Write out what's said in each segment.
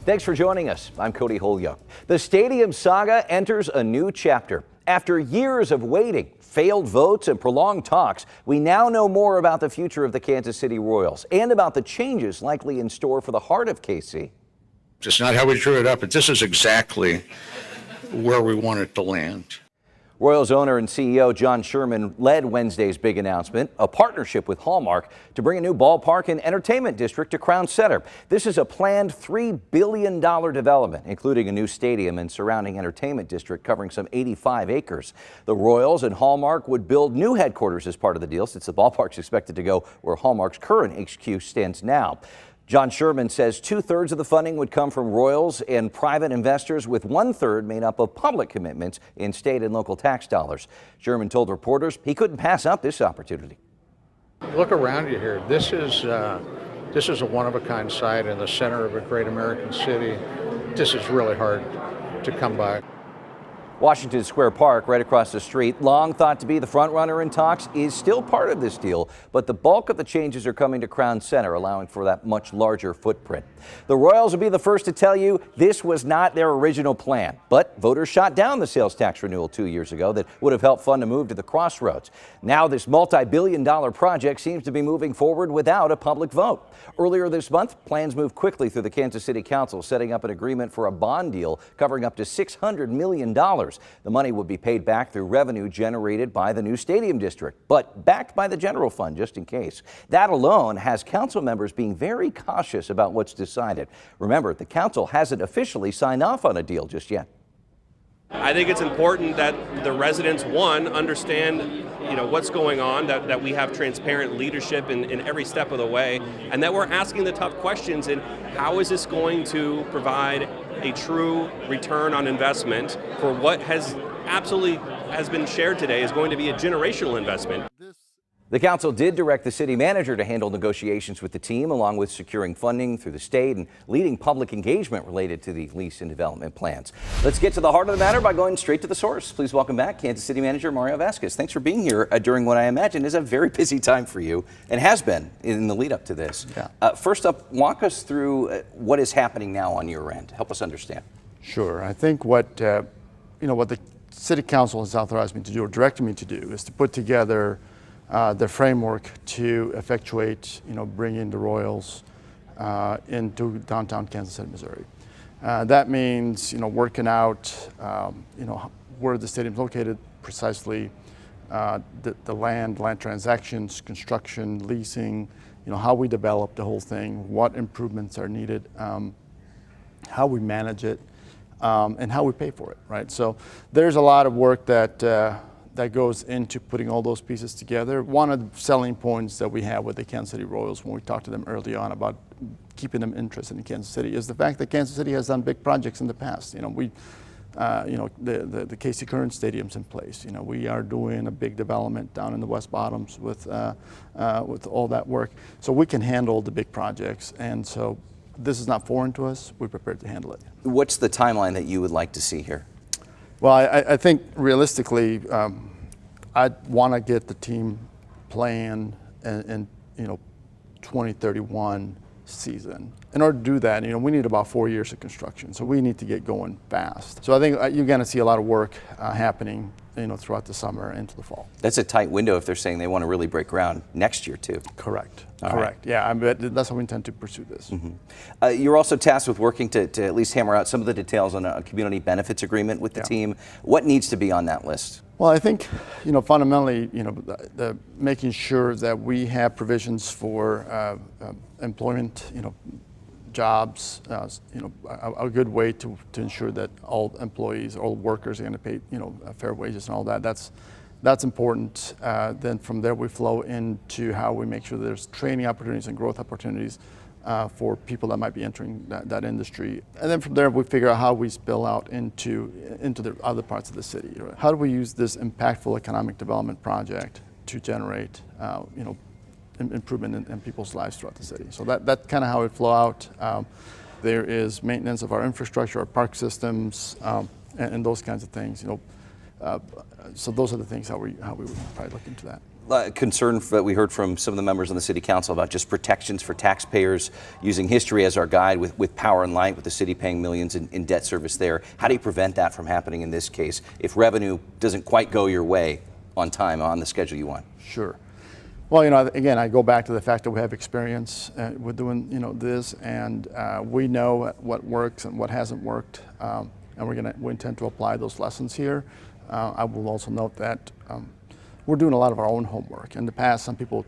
Thanks for joining us. I'm Cody Holyoke. The stadium saga enters a new chapter. After years of waiting, failed votes, and prolonged talks, we now know more about the future of the Kansas City Royals and about the changes likely in store for the heart of KC. It's not how we drew it up, but this is exactly where we want it to land. Royals owner and CEO John Sherman led Wednesday's big announcement, a partnership with Hallmark to bring a new ballpark and entertainment district to Crown Center. This is a planned $3 billion development, including a new stadium and surrounding entertainment district covering some 85 acres. The Royals and Hallmark would build new headquarters as part of the deal, since the ballpark's expected to go where Hallmark's current HQ stands now. John Sherman says 2/3 of the funding would come from Royals and private investors, with 1/3 made up of public commitments in state and local tax dollars. Sherman told reporters he couldn't pass up this opportunity. Look around you here. This is a one-of-a-kind site in the center of a great American city. This is really hard to come by. Washington Square Park, right across the street, long thought to be the front runner in talks, is still part of this deal, but the bulk of the changes are coming to Crown Center, allowing for that much larger footprint. The Royals will be the first to tell you this was not their original plan, but voters shot down the sales tax renewal 2 years ago that would have helped fund a move to the Crossroads. Now this multi-billion-dollar project seems to be moving forward without a public vote. Earlier this month, plans moved quickly through the Kansas City Council, setting up an agreement for a bond deal covering up to $600 million. The money would be paid back through revenue generated by the new stadium district, but backed by the general fund just in case. That alone has council members being very cautious about what's decided. Remember, the council hasn't officially signed off on a deal just yet. I think it's important that the residents, one, understand what's going on, that we have transparent leadership in every step of the way, and that we're asking the tough questions in how is this going to provide a true return on investment for what has been shared today is going to be a generational investment. The council did direct the city manager to handle negotiations with the team, along with securing funding through the state and leading public engagement related to the lease and development plans. Let's get to the heart of the matter by going straight to the source. Please welcome back Kansas City Manager Mario Vasquez. Thanks for being here during what I imagine is a very busy time for you, and has been in the lead up to this. Yeah. First up, walk us through what is happening now on your end. Help us understand. Sure. I think what the City Council has authorized me to do, or directed me to do, is to put together the framework to effectuate, bringing the Royals into downtown Kansas City, Missouri. That means, working out, where the stadium's located precisely, the land transactions, construction, leasing, how we develop the whole thing, what improvements are needed, how we manage it, and how we pay for it, right? So there's a lot of work that goes into putting all those pieces together. One of the selling points that we have with the Kansas City Royals when we talked to them early on about keeping them interested in Kansas City is the fact that Kansas City has done big projects in the past. The KC Current Stadium's in place. We are doing a big development down in the West Bottoms with all that work. So we can handle the big projects, and so this is not foreign to us. We're prepared to handle it. What's the timeline that you would like to see here? Well, I think realistically, I'd want to get the team playing in 2031 season. In order to do that, we need about 4 years of construction, so we need to get going fast. So I think you're going to see a lot of work happening, throughout the summer into the fall. That's a tight window if they're saying they want to really break ground next year too. Correct. All Correct. Right. Yeah, that's how we intend to pursue this. Mm-hmm. You're also tasked with working to at least hammer out some of the details on a community benefits agreement with the team. What needs to be on that list? Well, I think, fundamentally, the making sure that we have provisions for employment, jobs, a good way to ensure that all employees, all workers are going to pay, fair wages and all that. That's important. Then from there we flow into how we make sure there's training opportunities and growth opportunities for people that might be entering that industry. And then from there we figure out how we spill out into the other parts of the city. Right? How do we use this impactful economic development project to generate, improvement in people's lives throughout the city. So that's kind of how it flow out. There is maintenance of our infrastructure, our park systems, and those kinds of things. So those are the things how we would probably look into that. Concern that we heard from some of the members on the city council about just protections for taxpayers using history as our guide with Power and Light, with the city paying millions in debt service there. How do you prevent that from happening in this case if revenue doesn't quite go your way on time, on the schedule you want? Sure. Well, again, I go back to the fact that we have experience with doing, this, and we know what works and what hasn't worked, and we intend to apply those lessons here. I will also note that we're doing a lot of our own homework. In the past, some people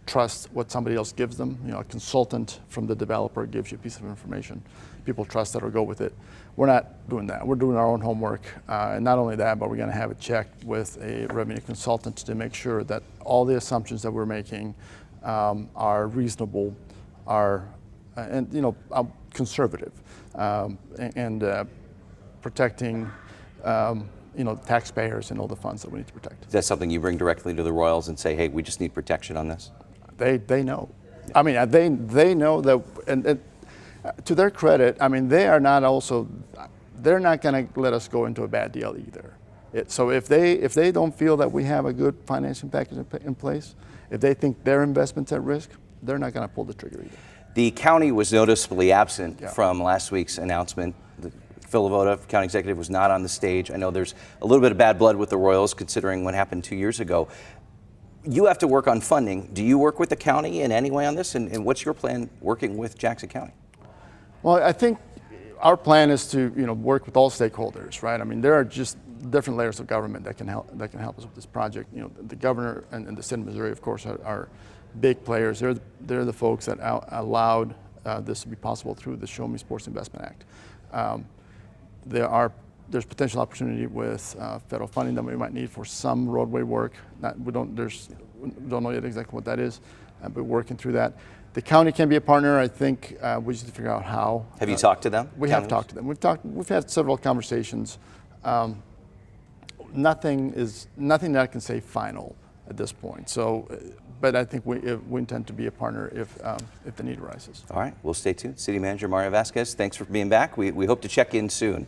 trust what somebody else gives them. A consultant from the developer gives you a piece of information. People trust that or go with it. We're not doing that. We're doing our own homework. And not only that, but we're going to have it checked with a revenue consultant to make sure that all the assumptions that we're making are reasonable, conservative, and protecting taxpayers and all the funds that we need to protect. Is that something you bring directly to the Royals and say, hey, we just need protection on this? They know. I mean, they know that, and to their credit, I mean, they're not going to let us go into a bad deal either. So if they don't feel that we have a good financing package in place, if they think their investment's at risk, they're not going to pull the trigger either. The county was noticeably absent from last week's announcement. Phil Lavoda, county executive, was not on the stage. I know there's a little bit of bad blood with the Royals considering what happened 2 years ago. You have to work on funding. Do you work with the county in any way on this? And what's your plan working with Jackson County? Well, I think our plan is to work with all stakeholders, right? I mean, there are just different layers of government that can help us with this project. The governor and the state of Missouri, of course, are big players. They're the folks that allowed this to be possible through the Show Me Sports Investment Act. There's potential opportunity with federal funding that we might need for some roadway work. We don't know yet exactly what that is, but we're working through that. The county can be a partner. I think we just need to figure out how. Have you talked to them? We have talked to them. We've had several conversations. Nothing that I can say final at this point. So, but I think we intend to be a partner if the need arises. All right, we'll stay tuned. City Manager Mario Vasquez, thanks for being back. We hope to check in soon.